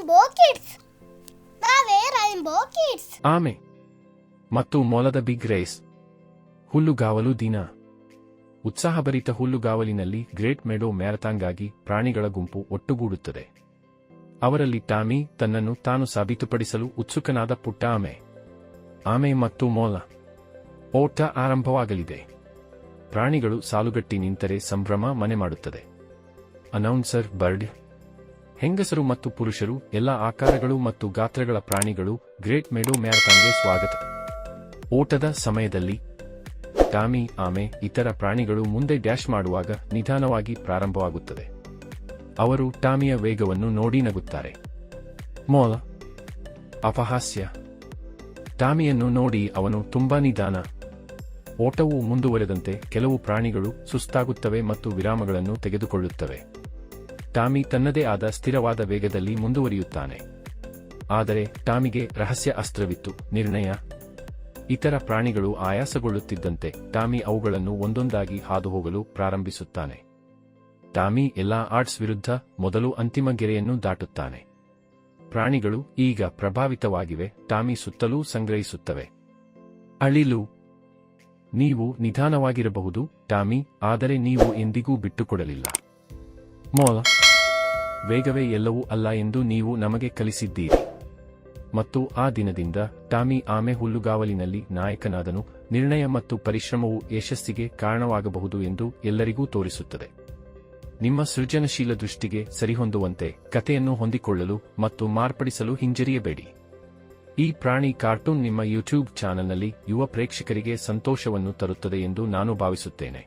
Rainbow kids. ನಾವೇ rainbow kids. ಆಮೆ ಮತ್ತು ಮೊಲದ ಬಿಗ್ ರೇಸ್. ಹುಲ್ಲುಗಾವಲು ದಿನ. ಉತ್ಸಾಹಭರಿತ ಹುಲ್ಲುಗಾವಲಿನಲ್ಲಿ ಗ್ರೇಟ್ ಮೆಡೋ ಮ್ಯಾರಥಾನ್ಗಾಗಿ ಪ್ರಾಣಿಗಳ ಗುಂಪು ಒಟ್ಟುಗೂಡುತ್ತದೆ. ಅವರಲ್ಲಿ ಟಾಮಿ ತನ್ನನ್ನು ತಾನು ಸಾಬೀತುಪಡಿಸಲು ಉತ್ಸುಕನಾದ ಪುಟ್ಟ ಆಮೆ. ಆಮೆ ಮತ್ತು ಮೊಲ. ಓಟ ಆರಂಭವಾಗಲಿದೆ. ಪ್ರಾಣಿಗಳು ಸಾಲುಗಟ್ಟಿ ನಿಂತರೆ ಸಂಭ್ರಮ ಮನೆ ಮಾಡುತ್ತದೆ. Announcer bird. ಹೆಂಗಸರು ಮತ್ತು ಪುರುಷರು, ಎಲ್ಲ ಆಕಾರಗಳು ಮತ್ತು ಗಾತ್ರಗಳ ಪ್ರಾಣಿಗಳು, ಗ್ರೇಟ್ ಮೆಡೋ ಮ್ಯಾರಥಾನ್ಗೆ ಸ್ವಾಗತ. ಓಟದ ಸಮಯದಲ್ಲಿ ಟಾಮಿ, ಆಮೆ, ಇತರ ಪ್ರಾಣಿಗಳು ಮುಂದೆ ಡ್ಯಾಶ್ ಮಾಡುವಾಗ ನಿಧಾನವಾಗಿ ಪ್ರಾರಂಭವಾಗುತ್ತದೆ. ಅವರು ಟಾಮಿಯ ವೇಗವನ್ನು ನೋಡಿ ನಗುತ್ತಾರೆ. ಮೊಲ. ಅಪಹಾಸ್ಯ. ಟಾಮಿಯನ್ನು ನೋಡಿ ಅವನು ತುಂಬಾ ನಿಧಾನ. ಓಟವು ಮುಂದುವರೆದಂತೆ ಕೆಲವು ಪ್ರಾಣಿಗಳು ಸುಸ್ತಾಗುತ್ತವೆ ಮತ್ತು ವಿರಾಮಗಳನ್ನು ತೆಗೆದುಕೊಳ್ಳುತ್ತವೆ. ಟಾಮಿ ತನ್ನದೇ ಆದ ಸ್ಥಿರವಾದ ವೇಗದಲ್ಲಿ ಮುಂದುವರಿಯುತ್ತಾನೆ. ಆದರೆ ಟಾಮಿಗೆ ರಹಸ್ಯ ಅಸ್ತ್ರವಿತ್ತು: ನಿರ್ಣಯ. ಇತರ ಪ್ರಾಣಿಗಳು ಆಯಾಸಗೊಳ್ಳುತ್ತಿದ್ದಂತೆ ಟಾಮಿ ಅವುಗಳನ್ನು ಒಂದೊಂದಾಗಿ ಹಾದುಹೋಗಲು ಪ್ರಾರಂಭಿಸುತ್ತಾನೆ. ಟಾಮಿ ಎಲ್ಲಾ ಆಡ್ಸ್ ವಿರುದ್ಧ ಮೊದಲು ಅಂತಿಮ ಗೆರೆಯನ್ನು ದಾಟುತ್ತಾನೆ. ಪ್ರಾಣಿಗಳು ಈಗ ಪ್ರಭಾವಿತವಾಗಿವೆ. ಟಾಮಿ ಸುತ್ತಲೂ ಸಂಗ್ರಹಿಸುತ್ತವೆ. ಅಳಿಲು. ನೀವು ನಿಧಾನವಾಗಿರಬಹುದು ಟಾಮಿ, ಆದರೆ ನೀವು ಎಂದಿಗೂ ಬಿಟ್ಟುಕೊಡಲಿಲ್ಲ. ಮೊಲ. ವೇಗವೇ ಎಲ್ಲವೂ ಅಲ್ಲ ಎಂದು ನೀವು ನಮಗೆ ಕಲಿಸಿದ್ದೀರಿ. ಮತ್ತು ಆ ದಿನದಿಂದ ಟಾಮಿ ಆಮೆ ಹುಲ್ಲುಗಾವಲಿನಲ್ಲಿ ನಾಯಕನಾದನು. ನಿರ್ಣಯ ಮತ್ತು ಪರಿಶ್ರಮವು ಯಶಸ್ಸಿಗೆ ಕಾರಣವಾಗಬಹುದು ಎಂದು ಎಲ್ಲರಿಗೂ ತೋರಿಸುತ್ತದೆ. ನಿಮ್ಮ ಸೃಜನಶೀಲ ದೃಷ್ಟಿಗೆ ಸರಿಹೊಂದುವಂತೆ ಕಥೆಯನ್ನು ಹೊಂದಿಕೊಳ್ಳಲು ಮತ್ತು ಮಾರ್ಪಡಿಸಲು ಹಿಂಜರಿಯಬೇಡಿ. ಈ ಪ್ರಾಣಿ ಕಾರ್ಟೂನ್ ನಿಮ್ಮ ಯೂಟ್ಯೂಬ್ ಚಾನೆಲ್ನಲ್ಲಿ ಯುವ ಪ್ರೇಕ್ಷಕರಿಗೆ ಸಂತೋಷವನ್ನು ತರುತ್ತದೆ ಎಂದು ನಾನು ಭಾವಿಸುತ್ತೇನೆ.